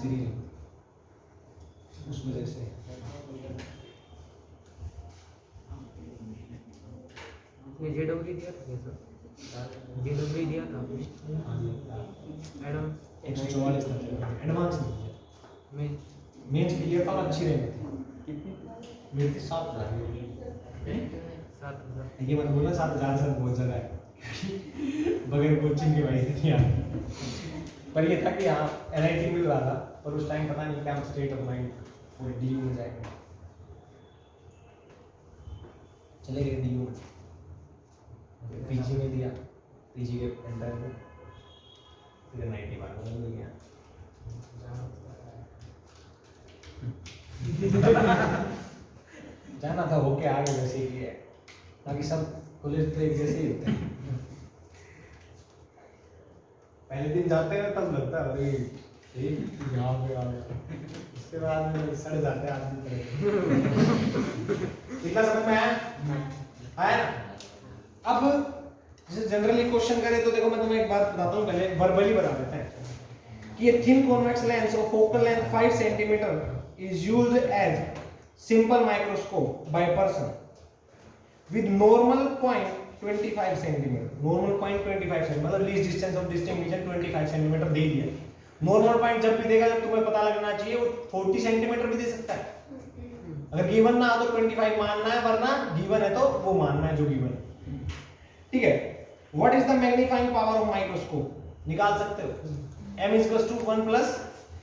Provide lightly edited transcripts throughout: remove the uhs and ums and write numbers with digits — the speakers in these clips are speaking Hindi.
सीरीज उस वजह से। ये जेडब्ल्यू दिया था क्या सर? जेडब्ल्यू दिया था एडम 144 था एडवांस नहीं है। मेंस क्लियर था, अच्छी रैंक थी। मेरी थी 7,000। 7,000। ये मत बोलना 7,000 सर बहुत ज़्यादा है बगैर कोचिंग के भाई नहीं आती। पर ये था कि हाँ NIT मिल रहा था, पर उस टाइम पता नहीं क्या स्टेट ऑफ माइंड वो DU में जाएगा, चले गए DU में, PG में दिया, PG के एंटर में फिर NIT बाद में मिल गया। जाना था होके आ गए वैसे ही है, बाकी सब कॉलेज तो एक जैसे ही होते हैं। पहले दिन जाते हैं तब लगता है अरे यहाँ पे आ गया, उसके बाद में सड़ जाते हैं आदमी तरह। इतना समझ में आया ना? अब जैसे जनरली क्वेश्चन करें तो देखो मैं तुम्हें एक बात बताता हूँ, पहले वर्बली बता देते हैं कि a thin convex lens of focal length 5 cm is used as simple microscope by person with normal point 25 cm. normal point 25 cm मतलब least distance of distinction 25 cm दे दिया। नॉर्मल पॉइंट जब भी देगा, जब तुम्हें पता लगना चाहिए, वो 40 सेंटीमीटर भी दे सकता है। अगर गिवन ना हो तो 25 मानना है, वरना गिवन है तो वो मानना है जो गिवन है। ठीक है। What is the magnifying power of microscope? निकाल सकते हो। m = 1 +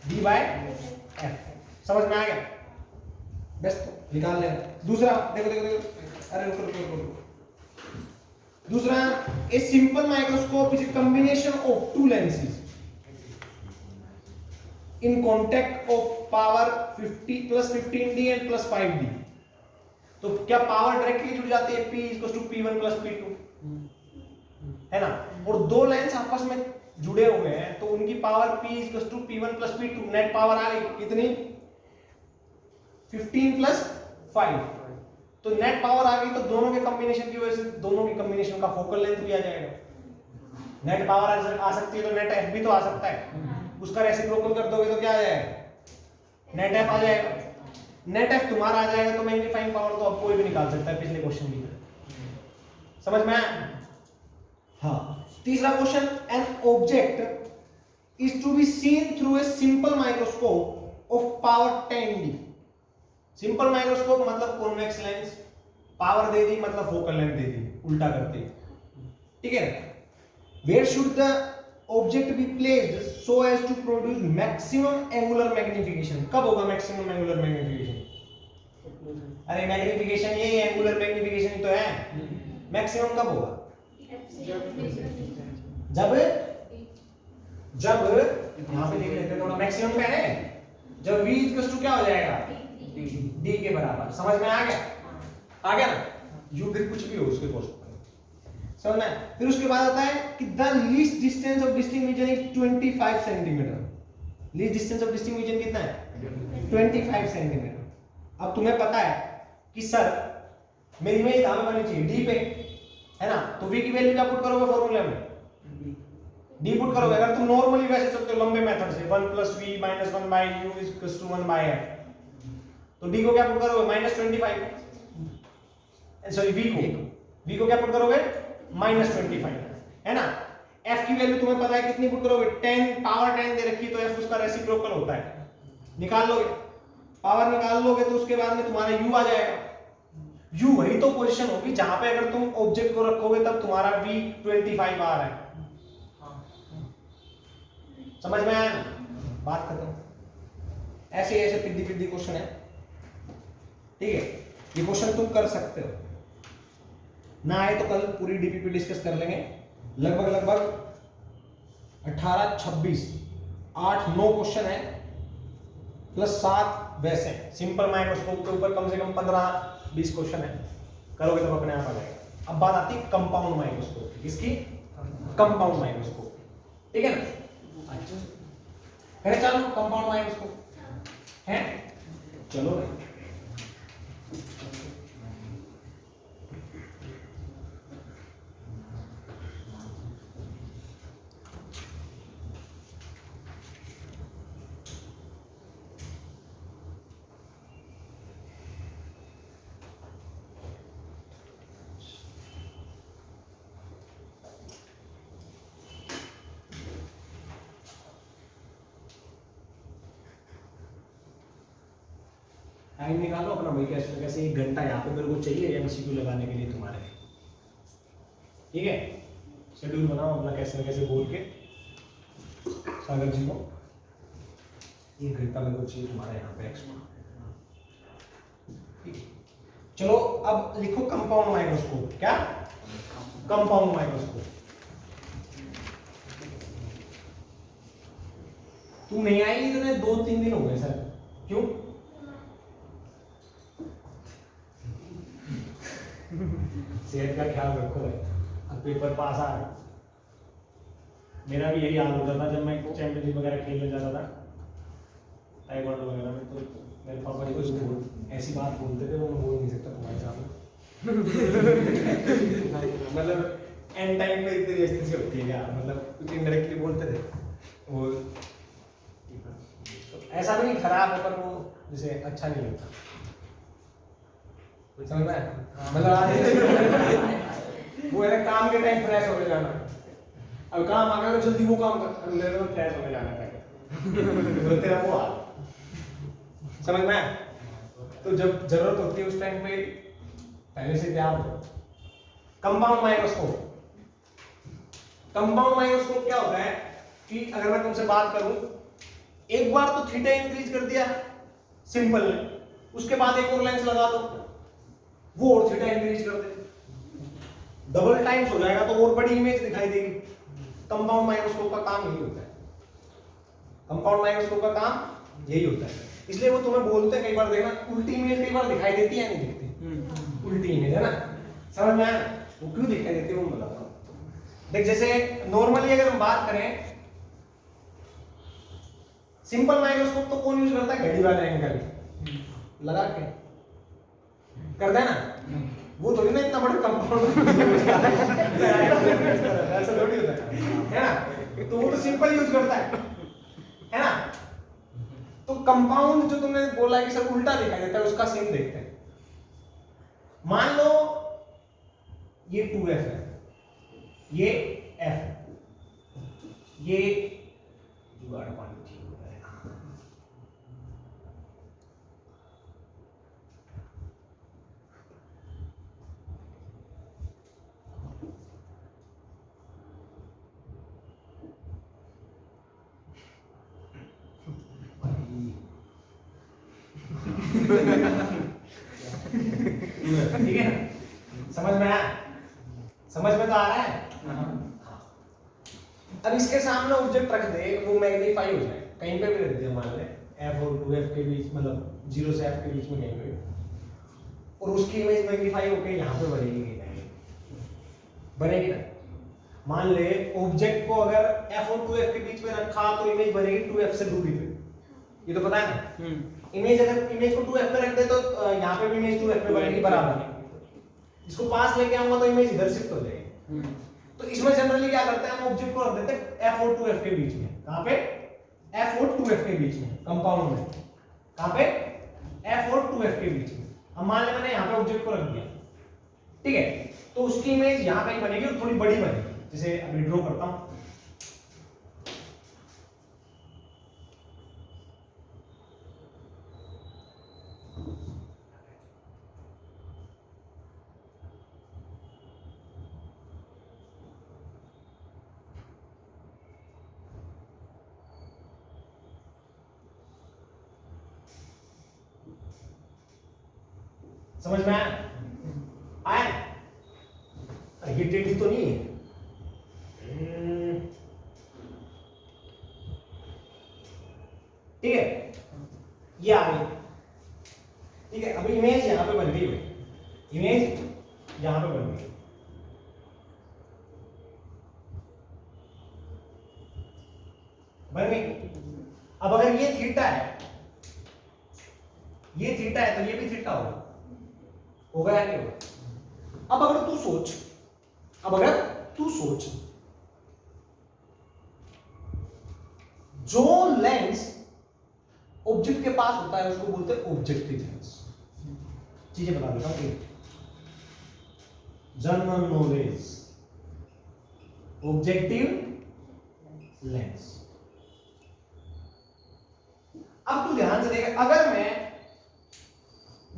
d/f। समझ में आ गया? बस तो निकाल लेना। दूसरा देखो देखो देखो, अरे रुको रुको रुको। दूसरा, a simple microscope is a combination of two lenses in contact of power 50 + 15d and + 5d। तो क्या पावर डायरेक्टली जुड़ जाती है? P = P1 + P2 है ना? और दो लेंस आपस में जुड़े हुए हैं तो उनकी power P = P1 + P2। Net power आ गई कितनी? 15 + 5। तो नेट पावर आ गई तो दोनों के कॉम्बिनेशन की वजह से दोनों के कॉम्बिनेशन का फोकल लेंथ भी आ जाएगा। नेट पावर आ सकती है तो नेट एफ भी तो आ सकता है, उसका रेसिप्रोकल कर दोगे तो क्या आ जाएगा? नेट एफ आ जाएगा। नेट एफ तुम्हारा आ जाएगा तो मैग्नीफाइंग पावर तो अब कोई भी निकाल सकता है, पिछले क्वेश्चन की। समझ में आया? हाँ। तीसरा question, an object is to be seen through a simple microscope of power 10d। Simple microscope मतलब कॉन्वेक्स लेंस, पावर दे दी मतलब फोकल लेंथ दे दी, उल्टा करते। ठीक है। Where should the object be placed so as to produce maximum angular magnification? कब होगा मैक्सिमम एंगुलर मैग्निफिकेशन? अरे मैग्निफिकेशन यही एंगुलर मैग्निफिकेशन ही तो है। मैक्सिमम कब होगा? जब यहां पे देख लेते हैं थोड़ा, मैक्सिमम क्या है? जब v = क्या हो जाएगा? d के बराबर। समझ में आ गया? आ गया ना? u फिर कुछ भी हो उसके कोर्स पर समझ में। फिर उसके बाद आता है कि the least distance of distinction is 25 centimetre. Least distance of distinction कितना है? 25 सेंटीमीटर। अब तुम्हें पता है कि सर मेरी इमेज कहां पे बनी चाहिए? d पे, है ना? तो v की वैल्यू क्या पुट करोगे फॉर्मूले में? d पुट करोगे। अगर तुम नॉर्मली वैसे चलते हो लंबे मेथड से 1 + v - 1/u = 1/f, तो d को क्या पुट करोगे? -25। सॉरी v को क्या पुट करोगे? -25, है ना? f की वैल्यू तुम्हें पता है कितनी पुट करोगे? 10 पावर 10 दे रखी तो f उसका रेसिप्रोकल होता है, निकाल लोगे। पावर निकाल लोगे तो उसके बाद में तुम्हारा u आ जाएगा। u वही तो पोजीशन होगी जहां पे अगर तुम ऑब्जेक्ट को रखोगे तब तुम्हारा v 25 आ रहा है। समझ में आया ना? बात खत्म। ऐसे ऐसे पिद्दी क्वेश्चन है। ठीक है, ये क्वेश्चन तुम कर सकते हो। ना आए तो कल पूरी डीपीपी डिस्कस कर लेंगे। लगभग 18 26 8 9 क्वेश्चन है प्लस 7 वैसे सिंपल माइक्रोस्कोप के ऊपर कम से कम 15-20 क्वेश्चन है। करोगे तो अपने आप आ जाएगा। अब बात आती है कंपाउंड माइक्रोस्कोप की। किसकी? Compound microscope. ठीक है ना? अच्छा, अरे चलो कंपाउंड माइक्रोस्कोप है, चलो भाई। टाइम निकालो अपना भाई, कैसे कैसे 1 घंटा यहाँ पे मेरे को चाहिए एमसीक्यू लगाने के लिए तुम्हारे, ठीक है। शेड्यूल बनाओ अपना कैसे न कैसे बोल के सागर जी को 1 घंटा मेरे को चाहिए तुम्हारे यहाँ पे एक्स्ट्रा, ठीक है। चलो अब लिखो कंपाउंड माइक्रोस्कोप। क्या? Compound microscope. तुम नहीं आई इतने 2-3 दिन हो गए सर, क्यों? सेहत का ख्याल रखो भाई, अब पेपर पास आ रहा। मेरा भी यही हाल होता था जब मैं चैंपियनशिप वगैरह खेलने जाता था ताइक्वांडो वगैरह में, तो मेरे पापा जी को ऐसी बात बोलते थे वो मैं बोल नहीं सकता तुम्हारे सामने। मतलब एंड टाइम पे इतनी बेइज्जती से होती है क्या, मतलब कुछ इनडायरेक्टली बोलते थे वो, तो ऐसा भी नहीं खराब है पर वो जैसे अच्छा नहीं लगता, समझ में? मतलब वो है ना काम के टाइम फ्रेश होके जाना, अब काम आ गया तो जल्दी वो काम कर, मेरे को फ्रेश होके जाना पड़ेगा, तेरा वो हाल, समझ में? तो जब जरूरत होती है उस टाइम पे पहले से तैयार हो। कंपाउंड माइक्रोस्कोप, कंपाउंड माइक्रोस्कोप क्या होता है कि अगर मैं तुमसे बात करूं, एक बार तो थीटा इंक्रीज कर दिया सिंपल ने, उसके बाद एक और लेंस लगा दो, वो और थीटा इंक्रीज कर दे, डबल टाइम्स हो जाएगा तो और बड़ी इमेज दिखाई देगी। कंपाउंड माइक्रोस्कोप का काम यही होता है, कंपाउंड माइक्रोस्कोप का काम यही होता है। इसलिए वो तुम्हें बोलते हैं कई बार, देखना उल्टी इमेज कई बार दिखाई देती है, नहीं दिखती उल्टी इमेज, है ना? समझ में आया? वो क्यों दिखाई देती है वो बताता हूं। देख जैसे नॉर्मली अगर हम बात करें, सिंपल माइक्रोस्कोप तो कौन यूज करता है? घड़ी वाला एंगल लगा के कर देना, वो थोड़ी ना इतना बड़ा कंपाउंड ऐसा थोड़ी होता है ना? तो वो तो सिंपल यूज करता है ना? तो कंपाउंड जो तुमने बोला है कि सब उल्टा दिखाई देता है, उसका सीन देखते हैं। मान लो ये 2f है, ये f है, ये जुगाड़ पानी ठीक हो जाएगा। ठीक है ना? समझ में आया? समझ में तो आ रहा है? अब इसके सामने ऑब्जेक्ट रख दे, वो मैग्नीफाई हो जाए, कहीं पे भी रख दे, मान ले f और 2f के बीच, मतलब 0 से f के बीच में कहीं पे, और उसकी इमेज मैग्नीफाई होकर यहाँ पे बनेगी ना? मान ले ऑब्जेक्ट को अगर f और 2f के बीच में रखा तो इमेज बनेगी 2f से दूरी पे, ये तो पता है ना? इमेज अगर इमेज को 2f पे रख दे तो यहाँ पे भी इमेज 2f पे बनेगी बराबर। इसको पास लेके आऊंगा तो इमेज इधर शिफ्ट हो जाएगी। तो इसमें जनरली क्या करते हैं, हम ऑब्जेक्ट को रख देते हैं f और 2f के बीच में। कहां पे? f और 2f के बीच में, कंपाउंड में। कहां पे? f और 2f के बीच में। अब मान ले मैंने यहाँ पे ऑब्जेक्ट को रख दिया, ठीक है, तो उसकी इमेज यहाँ कहीं बनेगी और थोड़ी बड़ी बनेगी। जैसे अभी ड्रॉ करता हूं, समझ में आया? आया? ये टेढ़ी तो नहीं है? ठीक है, ये आ गई। ठीक है, अभी इमेज यहां पे बन गई भाई, इमेज यहां पे बन गई। बन गई। अब अगर ये थीटा है, ये थीटा है तो ये भी थीटा होगा या नहीं होगा? अब अगर तू सोच, जो लेंस ऑब्जेक्ट के पास होता है उसको बोलते हैं ऑब्जेक्टिव लेंस। चीजें बता देता हूं, जनरल नॉलेज, ऑब्जेक्टिव लेंस। अब तू ध्यान से देख, अगर मैं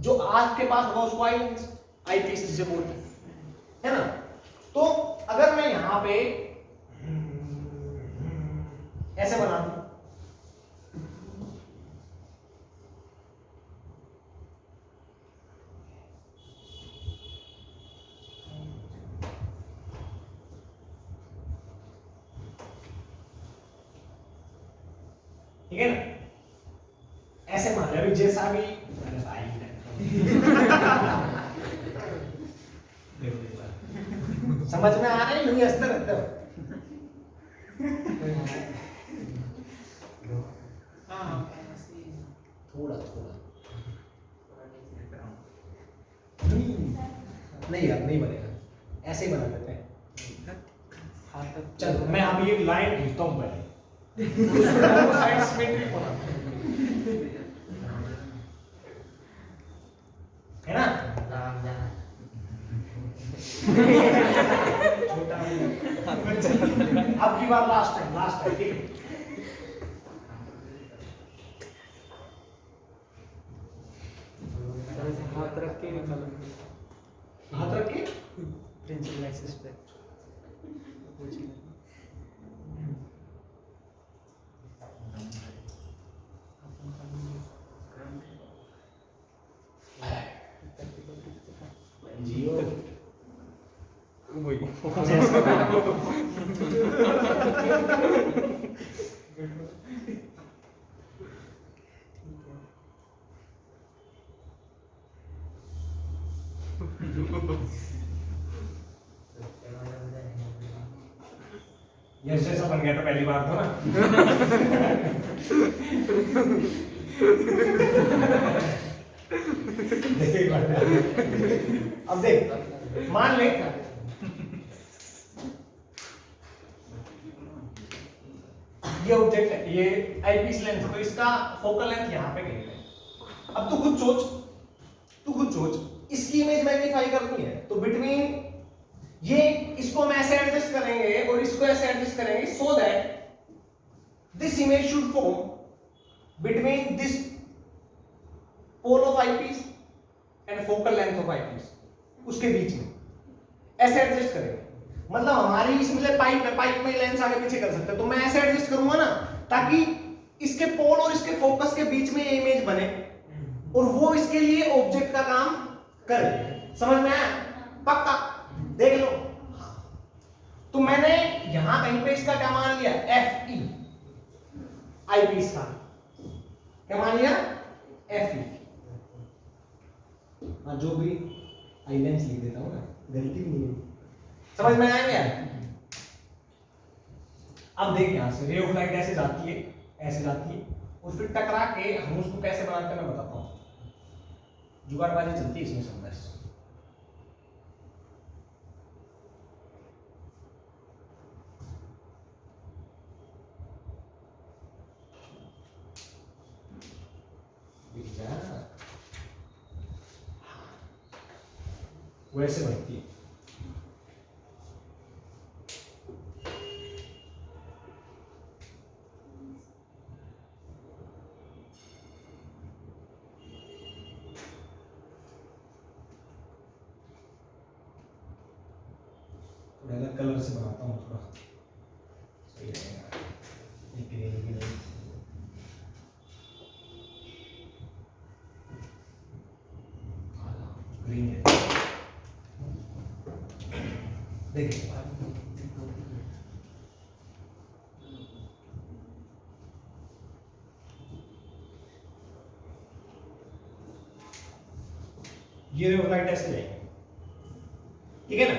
जो आज के पास होगा उसको आई पीस जिसे बोलते हैं, है ना। तो अगर मैं यहां पे ऐसे बना दूं, ठीक है ना, ऐसे मान लिया अभी जैसा भी समझ में आ रहा है, यूं ही हंसते रहते हो। थोड़ा थोड़ा नहीं यार, नहीं बनेगा, ऐसे ही बना देते हैं। चल मैं अभी एक लाइन खींचता हूं पहले, साइड सिमेट्रिक बना है ना, छोटा अब की बार लास्ट टाइम ठीक है। हाथ रख के निकालो, हाथ रख के पेंसिल एक्सिस पे जियो यस जैसा बन गया था पहली बार तो ना। देख एक बार, अब देख मान ले ये ऑब्जेक्ट है, ये आईपीस लेंस है, तो इसका फोकल लेंथ यहाँ पे कहीं है। अब तू खुद सोच इसकी इमेज मैग्नीफाई करनी है तो बिटवीन ये इसको हम ऐसे एडजस्ट करेंगे और इसको ऐसे एडजस्ट करेंगे so that this image should form between this pole of eyepiece and focal length of eyepiece, उसके बीच में ऐसे एडजस्ट करेंगे। मतलब हमारी इसमें पाइप में लेंस आगे पीछे कर सकते हैं, तो मैं ऐसे एडजस्ट करूंगा ना ताकि इसके पोल और इसके फोकस के बीच में ये इमेज बने और वो इसके लिए ऑब्जेक्ट का काम करे। समझ में आया? पक्का देख लो। तो मैंने यहां कहीं पे इसका क्या मान लिया, एफ ई आईपीस का क्या मान लिया, एफ ई। जो भी आई लेंस लिख देता हूं ना, गलती भी नहीं है। समझ में आया क्या? अब देख यहां से रे ऑफ लाइट ऐसे जाती है और फिर टकरा के हम उसको कैसे बनाते हैं मैं बताता हूं। जुगाड़बाजी चलती है इसमें सब बस। वैसे बनती है। अलग कलर से बनाता हूँ थोड़ा सही रहेगा। ग्रीन है, देखिए ये रे ऑफ लाइट ऐसे जाएगी, ठीक है ना।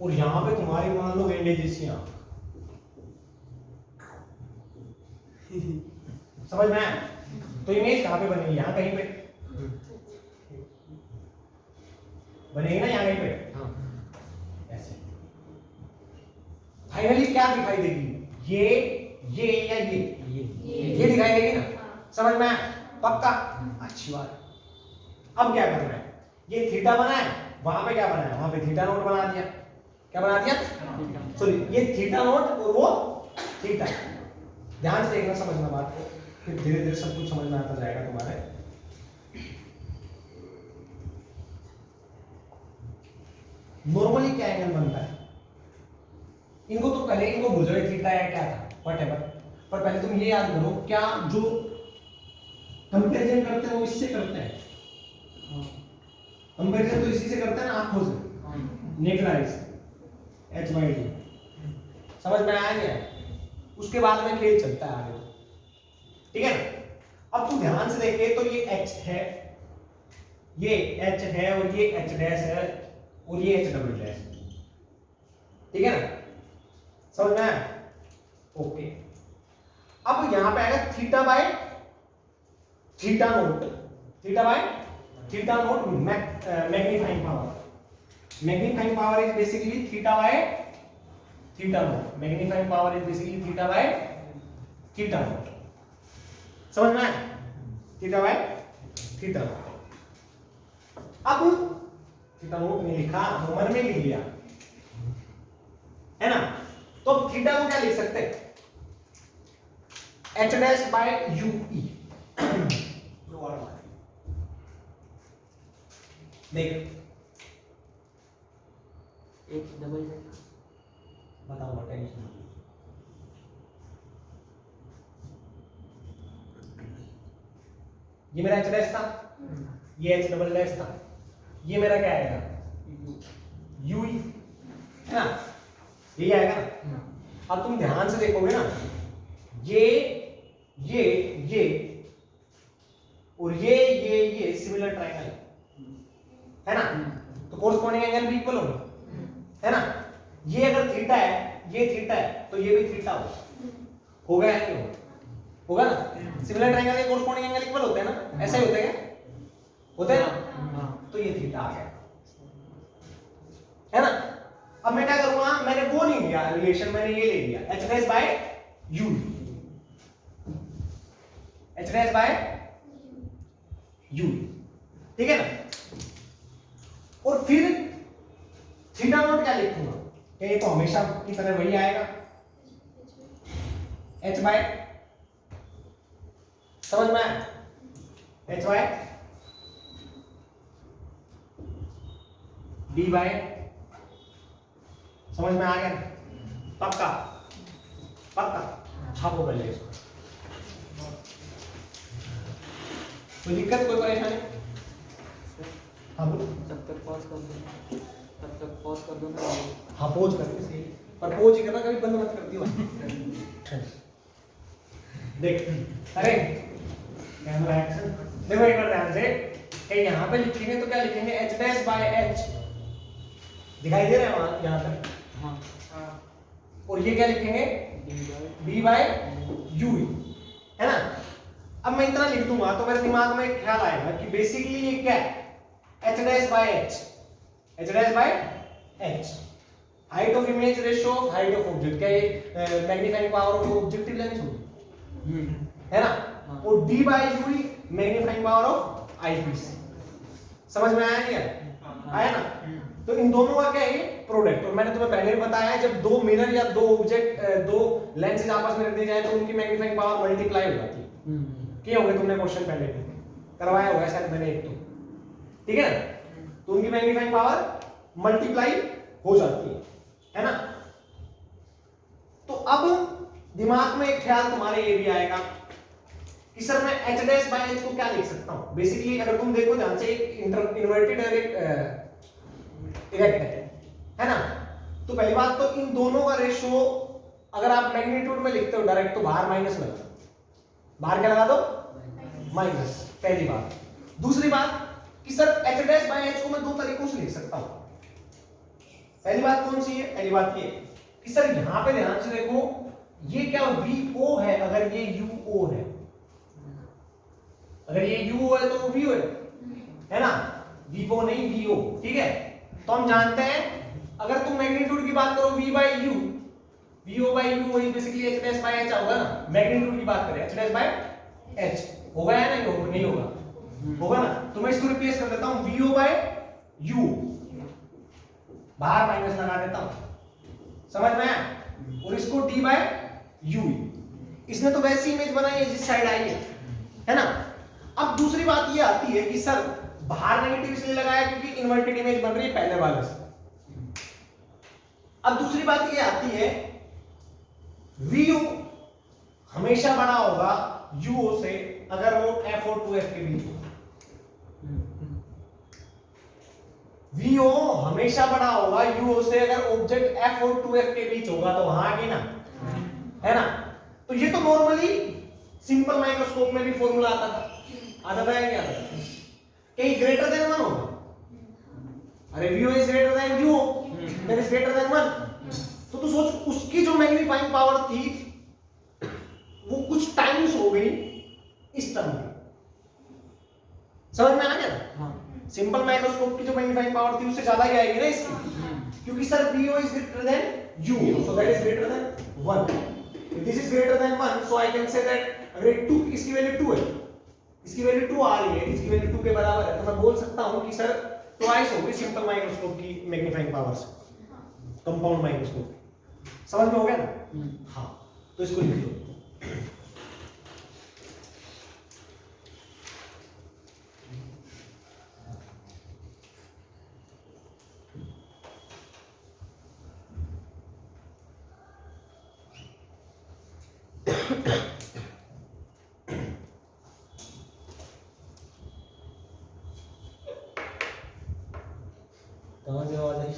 और यहां पे तुम्हारी मान लो गेंडे जैसी आंख, समझ में आया? तो इमेज कहां पे बनेगी, यहां कहीं पे बनेगी ना, यहां कहीं पे ऐसे। फाइनली क्या दिखाई देगी, ये या ये दिखाई देगी ना। समझ में आया? पक्का, अच्छी बात। अब क्या करना है, ये थीटा बना है, वहां पे क्या बना है, वहां पे थीटा नोट बना दिया। क्या बना दिया, सॉरी ये थीटा नोट और वो थीटा। ध्यान से देखना, समझना बात को, फिर धीरे धीरे सब कुछ समझ में आता जाएगा तुम्हारे। नॉर्मली क्या एंगल बनता है, इनको तो पहले इनको भूल जाओ थीटा या क्या था व्हाटएवर, पर पहले तुम ये याद करो क्या जो कंपैरिजन करते हैं वो इससे करते हैं, कंपैरिजन तो इसी से करते हैं ना, आंखों से, नेकेड आई से, h by d, समझ में आ गया? उसके बाद में खेल चलता है आगे, ठीक है ना? अब तू ध्यान से देखे तो ये h है, ये h है और ये h डैश है और ये h डबल डैश, ठीक है ना? समझ में आया? ओके, अब यहां पे आएगा theta by theta note, theta by theta note magnifying power, magnifying power is basically theta by theta note, magnifying power is basically theta by theta note, समझ में आया? Theta by theta note. अब थीटा नोट में लिखा, मन में लिख लिया है ना, तो अब थीटा को क्या लिख सकते हैं, h डैश बाय ue, देख एक डबल बताओ टेंशन, ये मेरा h डैश था, ये h डबल डैश था, ये मेरा क्या आएगा u है ना, ये आएगा ना। अब तुम ध्यान से देखोगे ना, ये और ये सिमिलर ट्रायंगल है ना, तो कोरस्पॉन्डिंग एंगल भी इक्वल होंगे, है ना? ये अगर थीटा है, ये थीटा है, तो ये भी थीटा होगा या नहीं होगा ना? सिमिलर ट्रायंगल के कोरस्पॉन्डिंग एंगल इक्वल होते हैं ना, ऐसा ही होते हैं क्या? होते हैं ना? तो ये थीटा आ गया, है ना? अब मैं क्या करूंगा, मैंने वो नहीं लिया रिलेशन, मैंने ये ले लिया h dash bye u, h dash bye u, ठीक है ना? और फिर थीटा नॉट क्या लिखूंगा, ये तो हमेशा की तरह वही आएगा h बाय, समझ में आया? h बाय d बाय, समझ में आ गया? पक्का पक्का, छापो पहले इसको, कोई दिक्कत कोई परेशानी? हाँ बोलो। जब तक पॉज कर दो, तब तक पॉज कर दो ना। हाँ पोज करके सही, पर पोज ही करना, कभी बंद मत करती हो। देख, अरे कैमरा एक्शन, देखो एक बार ध्यान से, कि यहाँ पे लिखेंगे तो क्या लिखेंगे, h डैश बाय h, दिखाई दे रहा है वहां यहाँ तक? हाँ, और ये क्या लिखेंगे, d बाय u, है ना? अब मैं इतना लिख दूंगा तो मेरे दिमाग में एक ख्याल आएगा कि बेसिकली ये क्या है, h dash by h, h dash by h, height of image ratio of height of object, क्या ये magnifying power of objective lens होगी, है ना? और d बाय u magnifying power of eyepiece, समझ में आया क्या? आया ना? तो इन दोनों का क्या है, प्रोडक्ट, और मैंने तुम्हें पहले भी बताया है, जब दो मिरर या दो ऑब्जेक्ट, दो लेंसेज आपस में रख दिए जाए तो उनकी मैग्नीफाइंग पावर मल्टीप्लाई हो जाती है, किए होंगे तुमने क्वेश्चन पहले भी करवाया होगा शायद मैंने एक, तो ठीक है ना? तो उनकी मैग्नीफाइंग पावर मल्टीप्लाई हो जाती है ना? तो अब दिमाग में एक ख्याल तुम्हारे ये भी आएगा कि सर मैं h डैश बाय h को क्या लिख सकता हूं, बेसिकली अगर तुम देखो ध्यान से, एक इन्वर्टेड इरेक्ट है ना? तो पहली बात तो इन दोनों का रेशियो अगर आप मैग्नीट्यूड में लिखते हो डायरेक्ट, तो बाहर माइनस लगा, बाहर क्या लगा दो, माइनस, पहली बात। दूसरी बात कि sir h dash by h को मैं दो तरीकों से लिख सकता हूं। पहली बात कौन सी है, पहली बात ये कि सर यहां पे ध्यान से देखो, ये क्या VO है, अगर ये UO है, अगर ये UO है तो वो VO है ना? VO नहीं VO, ठीक है? तो हम जानते हैं अगर तुम मैग्नीट्यूड की बात करो V by U, VO by U वही basically h dash by h होगा ना, मैग्नीट्यूड की बात करें h डैश बाय h होगा या नहीं होगा? नहीं होगा, होगा ना? तो मैं इसको रिप्लेस कर देता हूं VO बाय U, बाहर माइनस लगा देता हूं, समझ में आया? और इसको d बाय u, इसने तो वैसी इमेज बनाई है जिस साइड आई है ना? अब दूसरी बात ये आती है कि सर बाहर नेगेटिव इसलिए लगाया क्योंकि इन्वर्टेड इमेज बन रही है पहले वाले से, अब दूसरी बात ये आती है, VO हमेशा बड़ा होगा UO से अगर वो F और 2F के बीच हो। VO हमेशा बड़ा होगा UO से अगर ऑब्जेक्ट F और 2F के बीच होगा, तो वहां आगे ना, है ना। तो ये तो नॉर्मली सिंपल माइक्रोस्कोप में भी फॉर्मूला आता था या क्या आता था? कि ग्रेटर देन 1 होगा। अरे VO is greater than UO, that is greater than 1। तो तू सोच, उसकी जो मैग्नीफाइंग पावर थी वो कुछ टाइम्स हो गई इस टर्म में। समझ में आ गया ना? हाँ। सिंपल माइक्रोस्कोप की जो मैग्नीफाइंग पावर थी उससे ज्यादा ही आएगी ना इसकी, क्योंकि sir VO is greater than UO, so that is greater than 1। If this is greater than 1, so I can say that अगर 2 इसकी वैल्यू 2 है, इसकी वैल्यू 2 आ रही है, इसकी वैल्यू 2 के बराबर है, तो मैं बोल सकता हूं कि सर ट्वाइस होगी सिंपल माइक्रोस्कोप की मैग्नीफाइंग पावर से कंपाउंड माइक्रोस्कोप। समझ में हो गया ना? हाँ, तो इसको लिख लो। कहां से आवाज आई?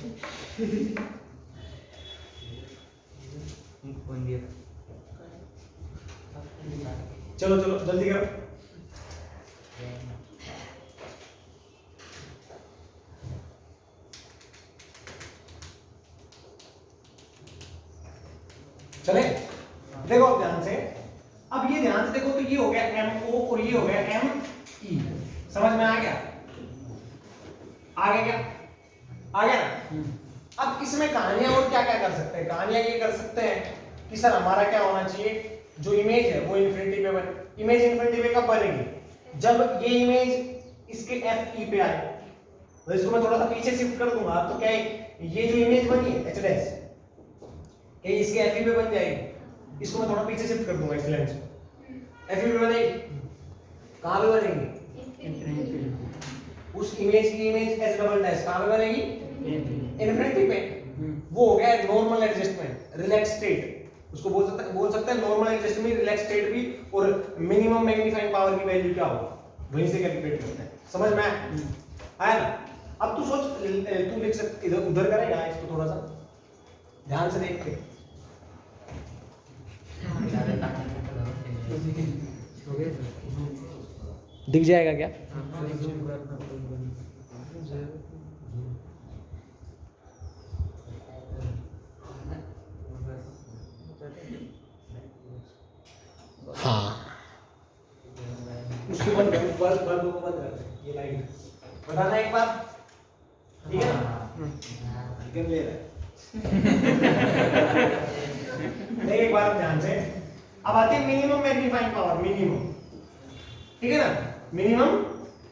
फोन दिया। चलो चलो जल्दी करो। चले, देखो अब ध्यान से, अब ये ध्यान से देखो, तो ये हो गया MO और ये हो गया ME। समझ में आ गया? आ गया क्या? आ गया ना? अब इसमें कहानियां और क्या क्या कर सकते हैं? कहानियां ये कर सकते हैं कि सर हमारा क्या होना चाहिए, जो इमेज है वो इन्फिनिटी पे बने। इमेज इन्फिनिटी पे कब बनेगी? जब ये इमेज इसके FE पे आए। तो इसको मैं थोड़ा सा पीछे शिफ्ट कर दूंगा, तो क्या है, ये जो इमेज बनी है H डैश, ये इसके FE पे बन जाएगी। इसको मैं थोड़ा पीछे शिफ्ट कर दूंगा इस लाइन से, FE पे बनेगी। कहां पे बनेगी? उस इमेज की इमेज H डबल डैश कहां पे बनेगी? इन्फिनिटी पे। वो हो गया नॉर्मल एडजस्टमेंट, रिलैक्स स्टेट। उसको बोल सकते हैं नॉर्मल एडजस्टमेंट, रिलैक्स स्टेट भी, और मिनिमम मैग्नीफाइंग पावर की वैल्यू क्या होगा वहीं से कैलकुलेट करते हैं। समझ में आया ना? अब तू सोच, तू लिख सकते, इधर उधर करेगा इसको, थोड़ा सा ध्यान से देख के। हो गया सर? दिख जाएगा क्या? हाँ, उसको बंद कर, बल्ब को बंद कर दे, ये लाइट बताना एक बार, ठीक है ना? ठीक ले रहा है। एक बार ध्यान से, अब आती है मिनिमम मैग्नीफाइंग पावर, मिनिमम, ठीक है ना? Minimum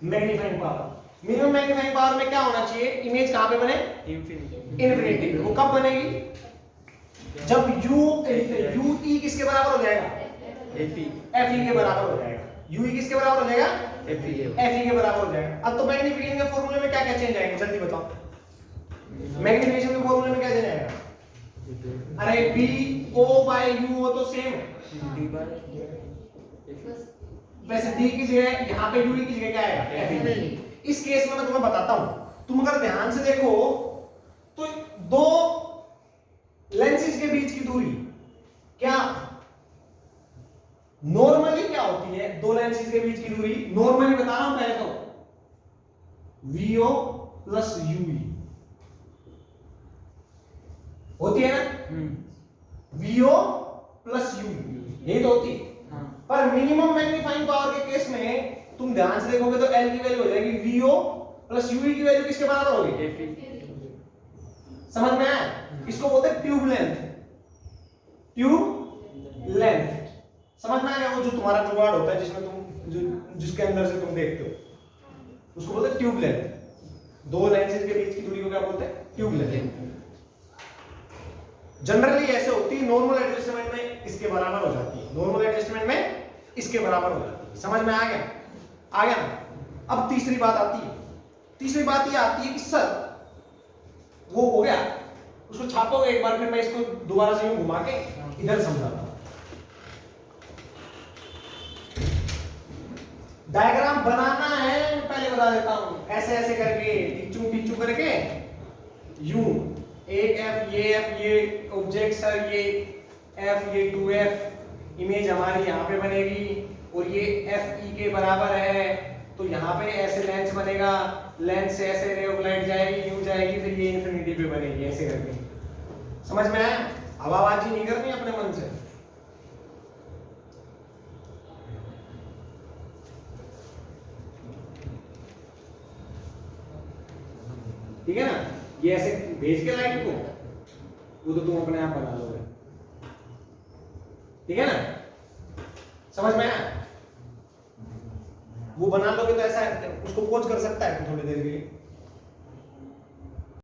magnifying power. Minimum magnifying power में क्या होना चाहिए? इमेज कहां पे बने? इन्फिनिटी। वो कब बनेगी? जब UE किसके बराबर हो जाएगा? FE के बराबर हो जाएगा। UE किसके बराबर हो जाएगा? FE के बराबर हो जाएगा। अब तो मैग्नीफिकेशन के फॉर्मूले में क्या क्या चेंज आएगा, जल्दी बताओ। मैग्नीफिकेशन के फॉर्मूले में क्या चेंज आएगा? अरे BO/UO तो सेम है। वैसे D की जगह यहाँ पे UE की जगह क्या आएगा? FE। इस केस में मैं तुम्हें बताता हूं, तुम अगर ध्यान से देखो तो दो लेंसेज के बीच की दूरी क्या नॉर्मली क्या होती है? दो लेंसेज के बीच की दूरी नॉर्मली बता रहा हूं पहले तो, VO प्लस UE होती है ना? VO प्लस UE यही तो होती है। पर मिनिमम मैग्नीफाइंग पावर के केस में तुम ध्यान से देखोगे तो L की वैल्यू हो जाएगी VO प्लस UE की वैल्यू किसके बराबर होगी? समझ में आया? इसको बोलते हैं ट्यूब लेंथ। ट्यूब लेंथ समझ में आ गया? वो जो तुम्हारा जुगाड़ होता है जिसमें तुम जिसके अंदर से तुम देखते हो उसको बोलते हैं ट्यूब लेंथ। दो लेंसेज के बीच की दूरी को क्या बोलते हैं? Tube length. जनरली ऐसे होती है, नॉर्मल एडजस्टमेंट में इसके बराबर हो जाती है, नॉर्मल एडजस्टमेंट में इसके बराबर हो जाती है। समझ में आ गया? आ गया ना? अब तीसरी बात आती है। तीसरी बात ये आती है कि सर वो हो गया उसको छापोगे एक बार, फिर मैं इसको दोबारा से यूं घुमा के इधर समझाता हूं। डायग्राम बनाना है, पहले बता देता हूं, ऐसे ऐसे करके टिचू टिचू करके यू, एक एफ, ये ऑब्जेक्ट सर, ये एफ, ये 2f, इमेज हमारी यहाँ पे बनेगी और ये एफ ई के बराबर है, तो यहाँ पे ऐसे लेंस बनेगा, लेंस से ऐसे रे ऑफ लाइट जाएगी, यूं जाएगी, फिर ये इन्फिनिटी पे बनेगी, ऐसे करके। समझ में आया? हवाबाजी नहीं करनी अपने मन से। ठीक है ना? ये ऐसे भेज के लाइट को, वो तो तुम अपने आप बना लोगे। ठीक है ना? समझ में आया? वो बना लोगे तो ऐसा उसको पोज कर सकता है थोड़ी देर के लिए।